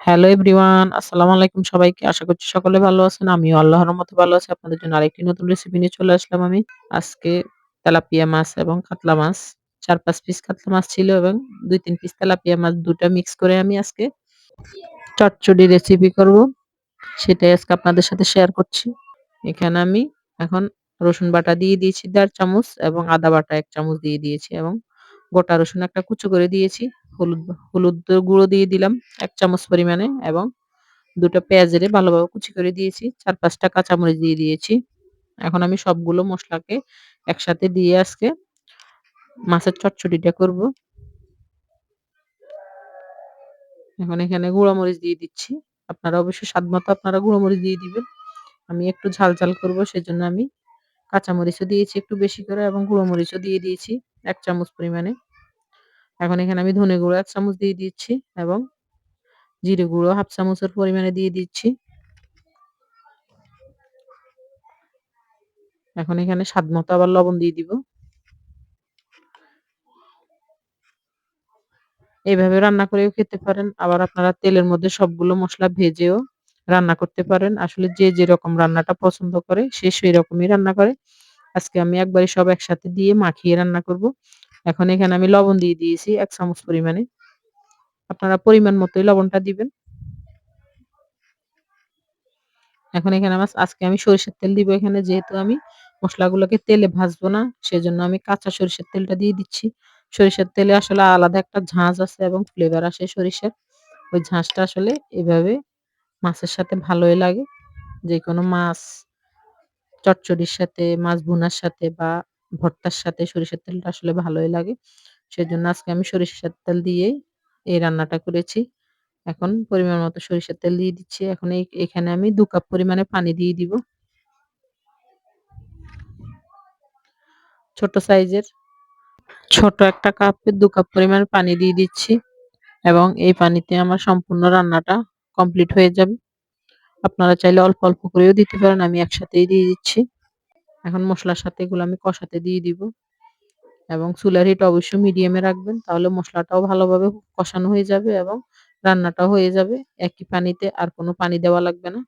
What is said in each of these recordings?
Hello everyone, আসসালামু আলাইকুম সবাইকে। আশা করছি সকলে ভালো আছেন। আমিও আল্লাহর রহমতে ভালো আছি। আপনাদের জন্য আরেকটি নতুন রেসিপি নিয়ে চলে আসলাম আমি। আজকে তেলাপিয়া মাছ এবং কাতলা মাছ ৪-৫ পিস কাতলা মাছ ছিল এবং ২-৩ পিস তেলাপিয়া মাছ ২ টা মিক্স করে আমি আজকে চচ্চড়ি রেসিপি করব। সেটাই আজকে আপনাদের সাথে শেয়ার করছি। এখানে আমি এখন রসুন বাটা দিয়ে দিয়েছি ১.৫ চামচ এবং আদা বাটা ১ চামচ দিয়ে দিয়েছি এবং গোটা রসুন একটা কুচো করে দিয়েছি। হলুদ হলুদ গুঁড়ো দিয়ে দিলাম ১ চামচ পরিমাণে এবং ২ টা পেঁয়াজেরে ভালোভাবে কুচি করে দিয়েছি। ৪-৫ টা কাঁচামরিচ দিয়ে দিয়েছি। এখন আমি সবগুলো মসলাকে একসাথে দিয়ে আজকে মাছের চচ্চড়িটা করব। এখন এখানে গুঁড়া মরিচ দিয়ে দিচ্ছি। আপনারা অবশ্যই স্বাদমতো আপনারা গুঁড়া মরিচ দিয়ে দিবেন। আমি একটু ঝাল, ঝাল করব সেজন্য আমি কাঁচামরিচও দিয়েছি একটু বেশি করে এবং গুঁড়ো মরিচও দিয়ে দিয়েছি ১ চামচ পরিমাণে। এখন এখানে আমি ধনে গুঁড়ো ১ চামচ দিয়ে দিচ্ছি এবং জিরে গুঁড়ো ১/২ চামচের পরিমাণে দিয়ে দিচ্ছি। এখন এখানে স্বাদমতো আবার লবণ দিয়ে দিব। এভাবে রান্না করেও খেতে পারেন। আবার আপনারা তেলের মধ্যে সবগুলো মসলা ভেজেও রান্না করতে পারেন। আসলে যে যেরকম রান্নাটা পছন্দ করে সে সেইরকমই রান্না করে। আজকে আমি একবারে সব একসাথে দিয়ে মাখিয়ে রান্না করব। এখন এখানে আমি লবণ দিয়ে দিয়েছি ১ চামচ পরিমাণে। আপনারা পরিমাণ মতোই লবণটা দিবেন। এখন এখানে আজকে আমি সরিষার তেল দিব এখানে যেহেতু আমি মসলাগুলোকে তেলে ভাজবো না, সেজন্য আমি কাঁচা সরিষার তেলটা দিয়ে দিচ্ছি। সরিষার তেলে আসলে আলাদা একটা ঝাঁঝ আছে এবং ফ্লেভার আসে সরিষার। ওই ঝাঁঝটা আসলে এভাবে মাছের সাথে ভালোই লাগে। যেকোনো মাছ চচ্চড়ির সাথে, মাছ ভুনার সাথে বা ভর্তার সাথে সরিষার তেলটা আসলে ভালোই লাগে। সেজন্য আজকে আমি সরিষার তেল দিয়েই এই রান্নাটা করেছি। এখন পরিমাণ মতো সরিষার তেল দিয়ে দিচ্ছি। এখন এখানে আমি ২ কাপ পরিমাণে পানি দিয়ে দিব। ছোট সাইজের ছোট একটা কাপে ২ কাপ পরিমাণ পানি দিয়ে দিচ্ছি এবং এই পানিতে আমার সম্পূর্ণ রান্নাটা কমপ্লিট হয়ে যাবে। আপনারা চাইলে অল্প, অল্প করেও দিতে পারেন। আমি একসাথেই দিয়ে দিচ্ছি। এখন মসলার সাথে এগুলো আমি কষাতে দিয়ে দিব এবং চুলার হিট অবশ্যই মিডিয়ামে রাখবেন। তাহলে মসলাটাও ভালোভাবে কষানো হয়ে যাবে এবং রান্নাটাও হয়ে যাবে। একই পানিতে আর কোনো পানি দেওয়া লাগবে না।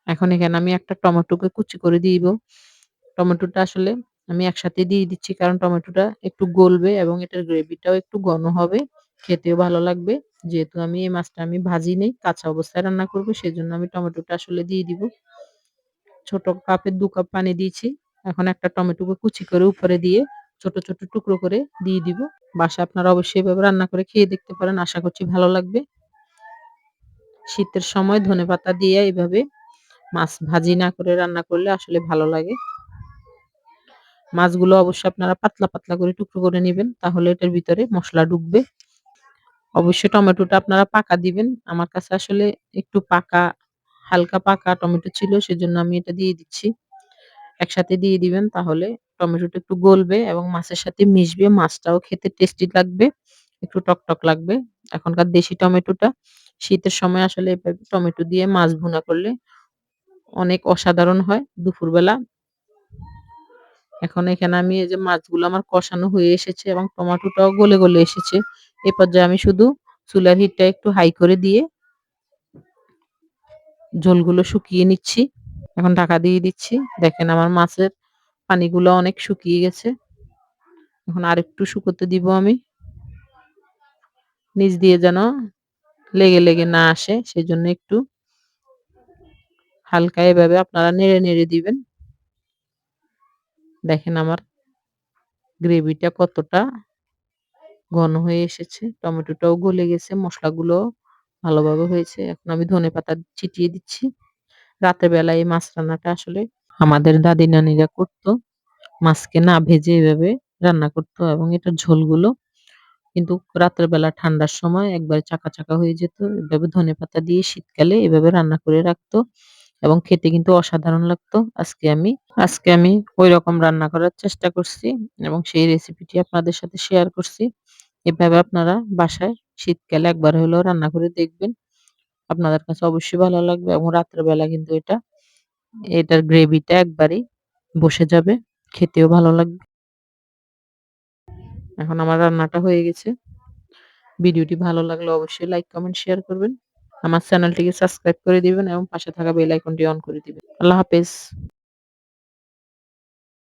এখন এখানে আমি একটা টমেটোকে কুচি করে দিব। টমেটোটা আসলে আমি একসাথে দিয়ে দিচ্ছি কারণ টমেটোটা একটু গলবে এবং এটার গ্রেভিটাও একটু ঘন হবে। খেতেও ভালো লাগবে। যেহেতু আমি এই মাছটা আমি ভাজি নাই, কাঁচা অবস্থায় রান্না করব সেজন্য আমি টমেটোটা আসলে দিয়ে দিব। ছোট কাপে ২ কাপ পানি দিয়েছি। এখন একটা টমেটোকে কুচি করে উপরে দিয়ে ছোট, ছোট টুকরো করে দিয়ে দিব। বাসায় আপনারা অবশ্যই এভাবে রান্না করে খেয়ে দেখতে পারেন। আশা করছি ভালো লাগবে। শীতের সময় ধনেপাতা দিয়ে এভাবে মাছ ভাজি না করে রান্না করলে আসলে ভালো লাগে। মাছগুলো অবশ্যই আপনারা পাতলা, পাতলা করে টুকরো করে নিবেন। তাহলে এটার ভিতরে মসলা ঢুকবে। অবশ্যই টমেটোটা আপনারা পাকা দিবেন। আমার কাছে আসলে একটু পাকা, হালকা পাকা টমেটো ছিল সেজন্য আমি এটা দিয়ে দিচ্ছি। একসাথে দিয়ে দিবেন তাহলে টমেটোটা একটু গলবে এবং মাছের সাথে মিশবে। মাছটাও খেতে টেস্টি লাগবে। একটু টকটক লাগবে। এখনকার দেশি টমেটোটা শীতের সময় আসলে এভাবে টমেটো দিয়ে মাছ ভুনা করলে অনেক অসাধারণ হয় দুপুরবেলা। এখন এখানে আমি এই যে মাছগুলো আমার কষানো হয়ে এসেছে এবং টমেটোটাও গলে, গলে এসেছে। এ পর্যায়ে আমি শুধু চুলার হিটটা একটু হাই করে দিয়ে ঝোলগুলো শুকিয়ে নিচ্ছি। এখন ঢাকা দিয়ে দিচ্ছি। দেখেন আমার মাছের পানিগুলো অনেক শুকিয়ে গেছে। এখন আরেকটু শুকোতে দিব আমি। নিচ দিয়ে যেন লেগে, লেগে না আসে সেজন্য একটু হালকা এভাবে আপনারা নেড়ে, নেড়ে দিবেন। দেখেন আমার গ্রেভিটা কতটা ঘন হয়ে এসেছে। টমেটোটাও গলে গেছে, মসলাগুলো ভালোভাবে হয়েছে। এখন আমি ধনেপাতা ছিটিয়ে দিচ্ছি। রাতের বেলায় এই মাছ রান্নাটা আসলে আমাদের দাদি-নানিরা করতো। মাছকে না ভেজে এভাবে রান্না করতো এবং এটার ঝোলগুলো কিন্তু রাতের বেলা ঠান্ডার সময় একবারে চাকা, চাকা হয়ে যেত। এভাবে ধনেপাতা দিয়ে শীতকালে এভাবে রান্না করে রাখতো এবং খেতে কিন্তু অসাধারণ লাগতো। আজকে আমি ঐরকম রান্না করার চেষ্টা করছি এবং সেই রেসিপিটি আপনাদের সাথে শেয়ার করছি। এভাবে আপনারা বাসায় শীতকালে একবার হলেও রান্না করে দেখবেন। আপনাদের কাছে অবশ্যই ভালো লাগবে এবং রাতের বেলা কিন্তু এটার গ্রেভিটা একবারেই বসে যাবে। খেতেও ভালো লাগবে। এখন আমার রান্নাটা হয়ে গেছে। ভিডিওটি ভালো লাগলে অবশ্যই লাইক, কমেন্ট, শেয়ার করবেন। আমার চ্যানেলটিকে সাবস্ক্রাইব করে দিবেন এবং পাশে থাকা বেল আইকনটি অন করে দিবেন। আল্লাহ হাফেজ।